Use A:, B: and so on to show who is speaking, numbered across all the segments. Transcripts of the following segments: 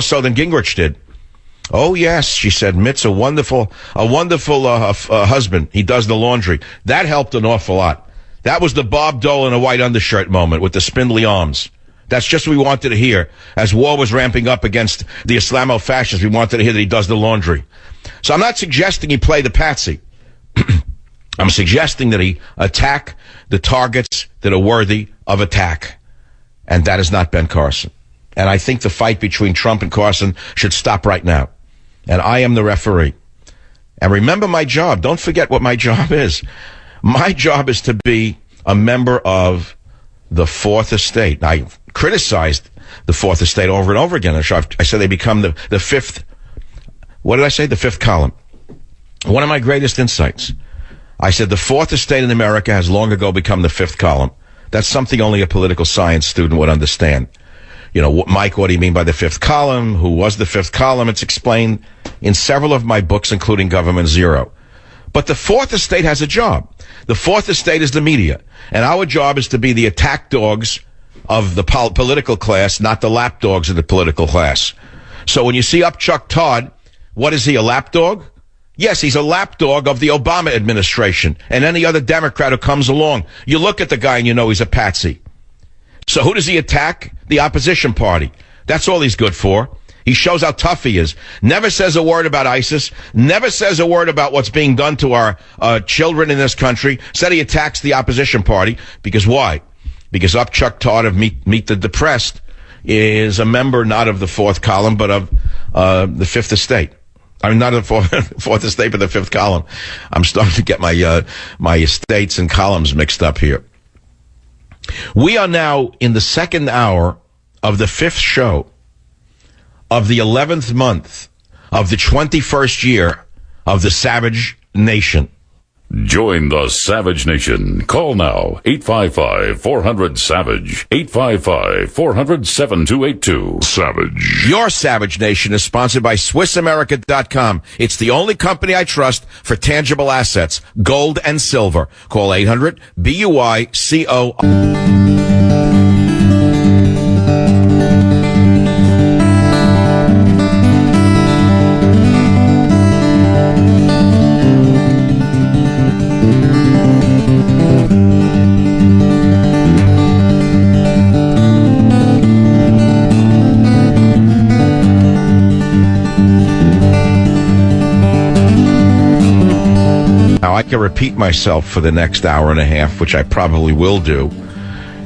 A: so than Gingrich did. Oh, yes, she said, Mitt's a wonderful husband. He does the laundry. That helped an awful lot. That was the Bob Dole in a white undershirt moment with the spindly arms. That's just what we wanted to hear. As war was ramping up against the Islamo-fascists, we wanted to hear that he does the laundry. So I'm not suggesting he play the patsy. I'm suggesting that he attack the targets that are worthy of attack. And that is not Ben Carson. And I think the fight between Trump and Carson should stop right now. And I am the referee. And remember my job. Don't forget what my job is. My job is to be a member of the Fourth Estate. I criticized the Fourth Estate over and over again. I said they become the fifth, what did I say? The fifth column. One of my greatest insights. I said the Fourth Estate in America has long ago become the fifth column. That's something only a political science student would understand. You know, Mike, what do you mean by the fifth column? Who was the fifth column? It's explained in several of my books, including Government Zero. But the Fourth Estate has a job. The Fourth Estate is the media. And our job is to be the attack dogs of the political class, not the lap dogs of the political class. So when you see up Chuck Todd, what is he, a lap dog? Yes, he's a lapdog of the Obama administration and any other Democrat who comes along. You look at the guy and you know he's a patsy. So who does he attack? The opposition party. That's all he's good for. He shows how tough he is. Never says a word about ISIS. Never says a word about what's being done to our children in this country. Said he attacks the opposition party. Because why? Because up Chuck Todd of Meet the Depressed is a member not of the fourth column, but of the Fifth Estate. I mean, not the fourth estate, but the fifth column. I'm starting to get my estates and columns mixed up here. We are now in the second hour of the fifth show of the 11th month of the 21st year of the Savage Nation.
B: Join the Savage Nation. Call now, 855-400-SAVAGE, 855-400-7282. Savage.
A: Your Savage Nation is sponsored by SwissAmerica.com. It's the only company I trust for tangible assets, gold and silver. Call 800-BUICO. I can repeat myself for the next hour and a half, which I probably will do,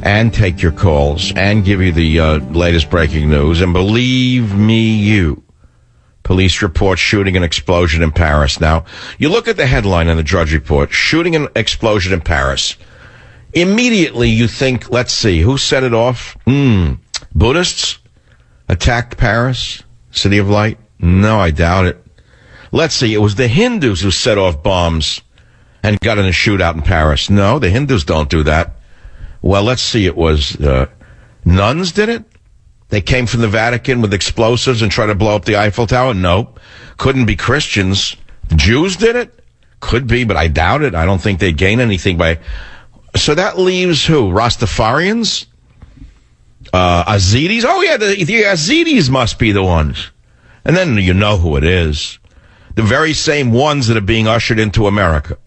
A: and take your calls and give you the latest breaking news. And believe me, police report shooting and explosion in Paris. Now, you look at the headline in the Drudge Report, shooting and explosion in Paris. Immediately you think, let's see, who set it off? Buddhists attacked Paris, City of Light? No, I doubt it. Let's see, it was the Hindus who set off bombs and got in a shootout in Paris. No, the Hindus don't do that. Well, let's see, it was nuns did it? They came from the Vatican with explosives and tried to blow up the Eiffel Tower? No. Couldn't be Christians. The Jews did it? Could be, but I doubt it. I don't think they'd gain anything by... So that leaves who? Rastafarians? Yazidis? Oh, yeah, the Yazidis must be the ones. And then you know who it is. The very same ones that are being ushered into America.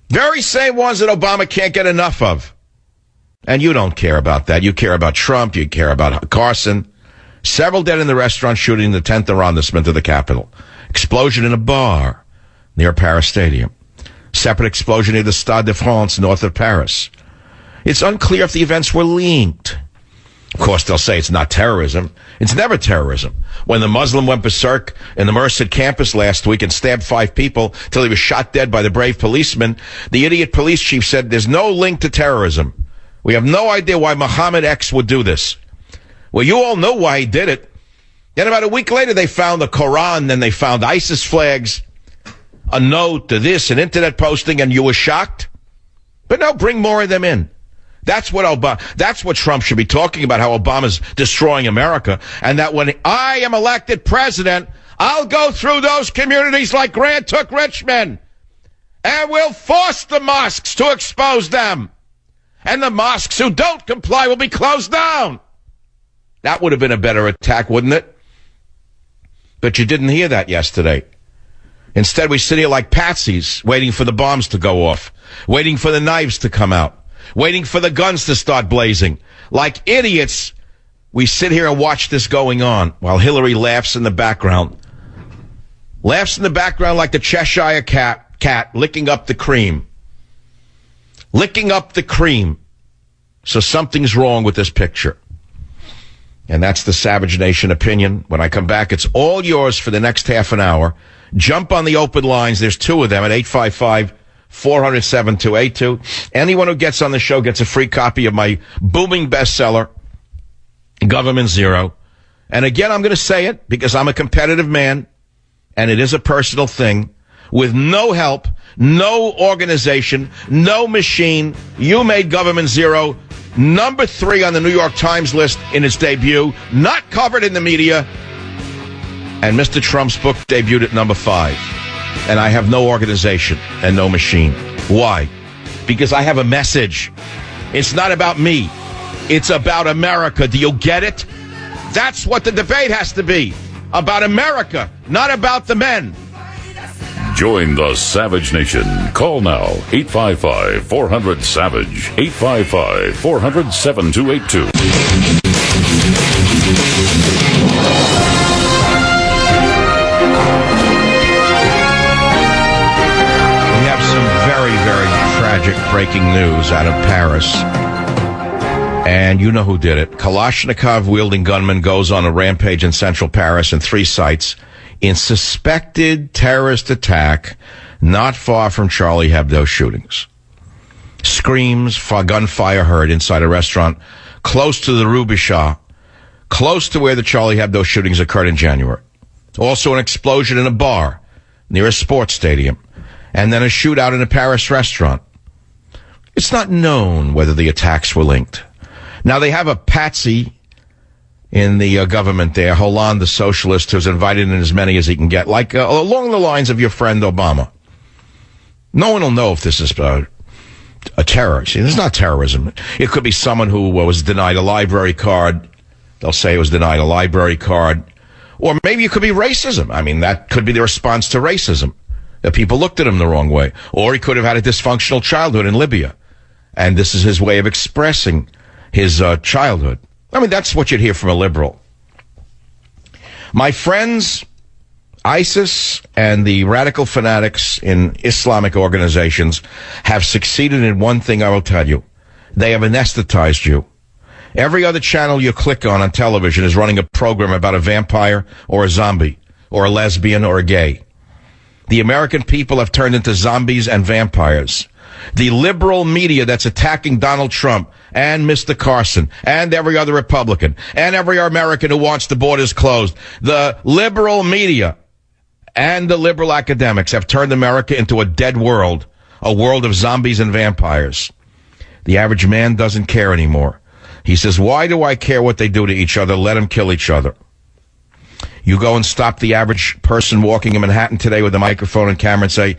A: Very same ones that Obama can't get enough of. And you don't care about that. You care about Trump. You care about Carson. Several dead in the restaurant shooting the 10th arrondissement of the Capitol. Explosion in a bar near Paris Stadium. Separate explosion near the Stade de France north of Paris. It's unclear if the events were linked. Of course, they'll say it's not terrorism. It's never terrorism. When the Muslim went berserk in the Merced campus last week and stabbed 5 people till he was shot dead by the brave policeman, the idiot police chief said there's no link to terrorism. We have no idea why Muhammad X would do this. Well, you all know why he did it. Then about a week later, they found the Quran, then they found ISIS flags, a note to this, an internet posting, and you were shocked? But no, bring more of them in. That's what Trump should be talking about, how Obama's destroying America, and that when I am elected president, I'll go through those communities like Grant took Richmond, and we'll force the mosques to expose them. And the mosques who don't comply will be closed down. That would have been a better attack, wouldn't it? But you didn't hear that yesterday. Instead, we sit here like patsies, waiting for the bombs to go off, waiting for the knives to come out, waiting for the guns to start blazing. Like idiots, we sit here and watch this going on while Hillary laughs in the background. Laughs in the background like the Cheshire cat licking up the cream. Licking up the cream. So something's wrong with this picture. And that's the Savage Nation opinion. When I come back, it's all yours for the next half an hour. Jump on the open lines. There's two of them at 855-400-7282. Anyone who gets on the show gets a free copy of my booming bestseller, Government Zero. And again, I'm going to say it because I'm a competitive man, and it is a personal thing. With no help, no organization, no machine, you made Government Zero number 3 on the New York Times list in its debut, not covered in the media. And Mr. Trump's book debuted at number 5. And I have no organization and no machine. Why? Because I have a message. It's not about me. It's about America. Do you get it? That's what the debate has to be. About America, not about the men.
B: Join the Savage Nation. Call now, 855-400-SAVAGE, 855-400-7282.
A: Very, very tragic breaking news out of Paris. And you know who did it. Kalashnikov-wielding gunman goes on a rampage in central Paris in 3 sites in suspected terrorist attack not far from Charlie Hebdo shootings. Screams for gunfire heard inside a restaurant close to the Rue Bichat, close to where the Charlie Hebdo shootings occurred in January. Also an explosion in a bar near a sports stadium. And then a shootout in a Paris restaurant. It's not known whether the attacks were linked. Now, they have a patsy in the government there, Hollande, the socialist, who's invited in as many as he can get, like along the lines of your friend Obama. No one will know if this is a terror. See, this is not terrorism. It could be someone who was denied a library card. They'll say it was denied a library card. Or maybe it could be racism. I mean, that could be the response to racism. That people looked at him the wrong way. Or he could have had a dysfunctional childhood in Libya. And this is his way of expressing his childhood. I mean, that's what you'd hear from a liberal. My friends, ISIS and the radical fanatics in Islamic organizations have succeeded in one thing, I will tell you. They have anesthetized you. Every other channel you click on television is running a program about a vampire or a zombie or a lesbian or a gay. The American people have turned into zombies and vampires. The liberal media that's attacking Donald Trump and Mr. Carson and every other Republican and every American who wants the borders closed. The liberal media and the liberal academics have turned America into a dead world, a world of zombies and vampires. The average man doesn't care anymore. He says, why do I care what they do to each other? Let them kill each other. You go and stop the average person walking in Manhattan today with a microphone and camera and say,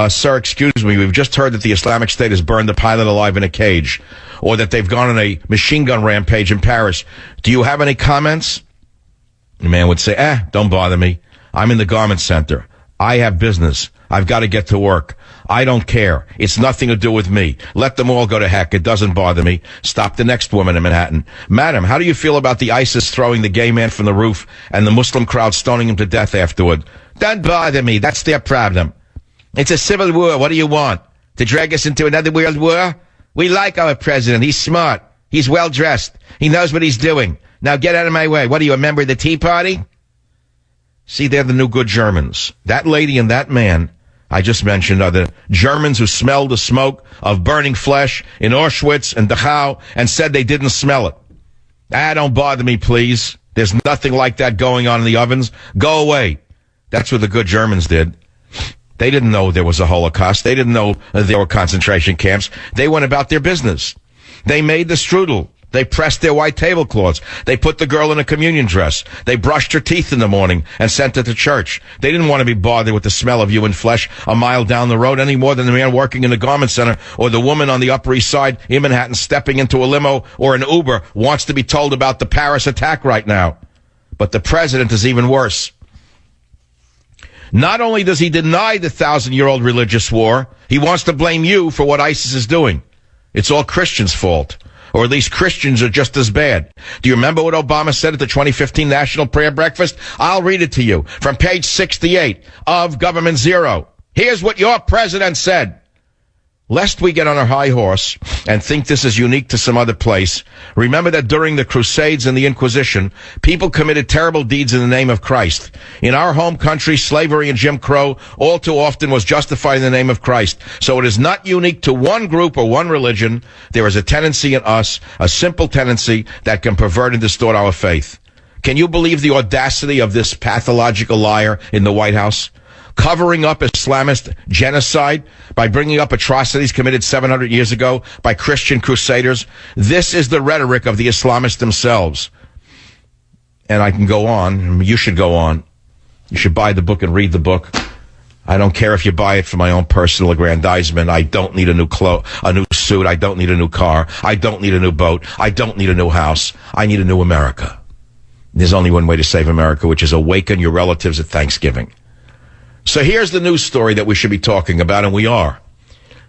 A: sir, excuse me, we've just heard that the Islamic State has burned a pilot alive in a cage, or that they've gone on a machine gun rampage in Paris. Do you have any comments? The man would say, don't bother me. I'm in the garment center. I have business. I've got to get to work. I don't care. It's nothing to do with me. Let them all go to heck. It doesn't bother me. Stop the next woman in Manhattan. Madam, how do you feel about the ISIS throwing the gay man from the roof and the Muslim crowd stoning him to death afterward? Don't bother me. That's their problem. It's a civil war. What do you want? To drag us into another world war? We like our president. He's smart. He's well dressed. He knows what he's doing. Now get out of my way. What are you, a member of the Tea Party? See, they're the new good Germans. That lady and that man I just mentioned are the Germans who smelled the smoke of burning flesh in Auschwitz and Dachau and said they didn't smell it. Don't bother me, please. There's nothing like that going on in the ovens. Go away. That's what the good Germans did. They didn't know there was a Holocaust. They didn't know there were concentration camps. They went about their business. They made the strudel. They pressed their white tablecloths. They put the girl in a communion dress. They brushed her teeth in the morning and sent her to church. They didn't want to be bothered with the smell of human flesh a mile down the road any more than the man working in the garment center or the woman on the Upper East Side in Manhattan stepping into a limo or an Uber wants to be told about the Paris attack right now. But the president is even worse. Not only does he deny the 1,000-year-old religious war, he wants to blame you for what ISIS is doing. It's all Christians' fault. Or at least Christians are just as bad. Do you remember what Obama said at the 2015 National Prayer Breakfast? I'll read it to you from page 68 of Government Zero. Here's what your president said. Lest we get on our high horse and think this is unique to some other place, remember that during the Crusades and the Inquisition, people committed terrible deeds in the name of Christ. In our home country, slavery and Jim Crow all too often was justified in the name of Christ. So it is not unique to one group or one religion. There is a tendency in us, a simple tendency that can pervert and distort our faith. Can you believe the audacity of this pathological liar in the White House? Covering up Islamist genocide by bringing up atrocities committed 700 years ago by Christian crusaders. This is the rhetoric of the Islamists themselves. And I can go on. You should go on. You should buy the book and read the book. I don't care if you buy it for my own personal aggrandizement. I don't need a new suit. I don't need a new car. I don't need a new boat. I don't need a new house. I need a new America. There's only one way to save America, which is awaken your relatives at Thanksgiving. So here's the news story that we should be talking about, and we are.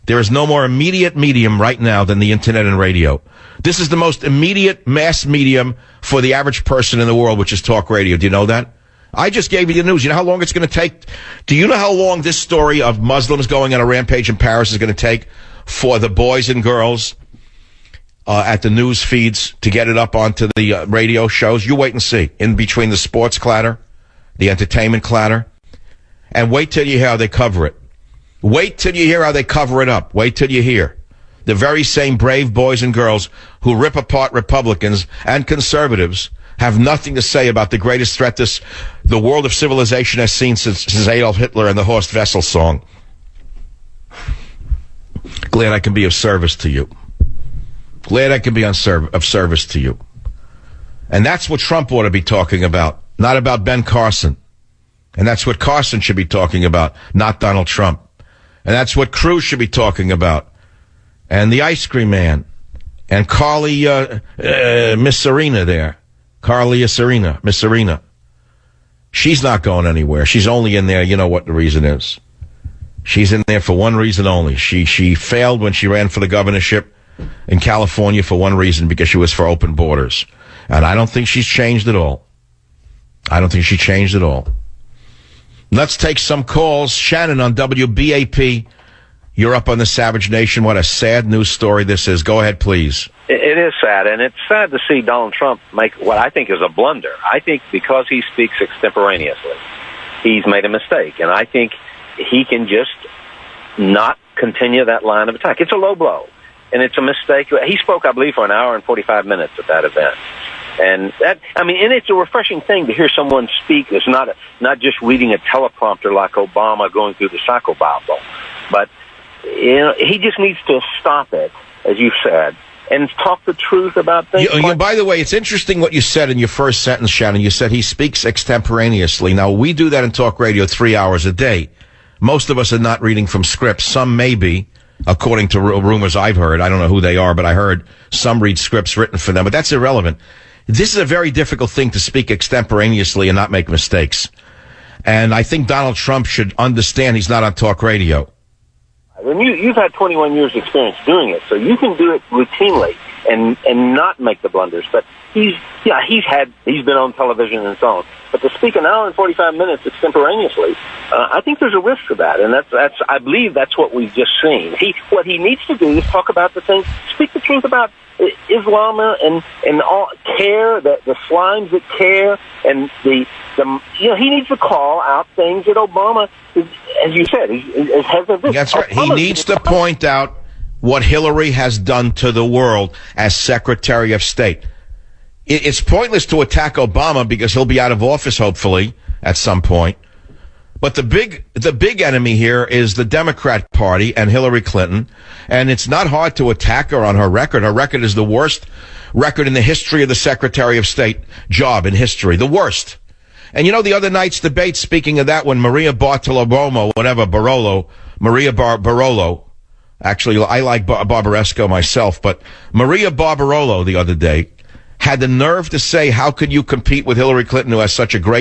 A: There is no more immediate medium right now than the internet and radio. This is the most immediate mass medium for the average person in the world, which is talk radio. Do you know that? I just gave you the news. You know how long it's going to take? Do you know how long this story of Muslims going on a rampage in Paris is going to take for the boys and girls at the news feeds to get it up onto the radio shows? You wait and see. In between the sports clatter, the entertainment clatter. And wait till you hear how they cover it. Wait till you hear how they cover it up. Wait till you hear. The very same brave boys and girls who rip apart Republicans and conservatives have nothing to say about the greatest threat the world of civilization has seen since Adolf Hitler and the Horst Wessel song. Glad I can be of service to you. Glad I can be of service to you. And that's what Trump ought to be talking about, not about Ben Carson. And that's what Carson should be talking about, not Donald Trump. And that's what Cruz should be talking about. And the ice cream man. And Carly, Miss Serena there. Carly Serena, Miss Serena. She's not going anywhere. She's only in there, you know what the reason is. She's in there for one reason only. She failed when she ran for the governorship in California for one reason, because she was for open borders. And I don't think she's changed at all. I don't think she changed at all. Let's take some calls. Shannon on WBAP. You're up on the Savage Nation. What a sad news story this is. Go ahead, please.
C: It is sad, and it's sad to see Donald Trump make what I think is a blunder. I think because he speaks extemporaneously, he's made a mistake, and I think he can just not continue that line of attack. It's a low blow, and it's a mistake. He spoke, I believe, for an hour and 45 minutes at that event. And that, I mean, and it's a refreshing thing to hear someone speak that's not just reading a teleprompter like Obama going through the psychobabble. But, you know, he just needs to stop it, as you said, and talk the truth about things.
A: By the way, it's interesting what you said in your first sentence, Shannon. You said he speaks extemporaneously. Now, we do that in talk radio 3 hours a day. Most of us are not reading from scripts. Some may be, according to rumors I've heard. I don't know who they are, but I heard some read scripts written for them. But that's irrelevant. This is a very difficult thing to speak extemporaneously and not make mistakes. And I think Donald Trump should understand he's not on talk radio.
C: And you've had 21 years experience doing it, so you can do it routinely and not make the blunders. But he's been on television and so on. But to speak an hour and 45 minutes extemporaneously, I think there's a risk to that, and that's I believe that's what we've just seen. What he needs to do is talk about the things, speak the truth about Islam and all care, the slimes that care, and the he needs to call out things that Obama, as you said, has a vision.
A: That's right. He needs to point out what Hillary has done to the world as Secretary of State. It's pointless to attack Obama because he'll be out of office, hopefully, at some point. But the big enemy here is the Democrat Party and Hillary Clinton. And it's not hard to attack her on her record. Her record is the worst record in the history of the Secretary of State job in history. The worst. And you know, the other night's debate, speaking of that, when Maria Bartiromo, actually, I like Barbaresco myself, but Maria Barbarolo the other day had the nerve to say, how could you compete with Hillary Clinton, who has such a great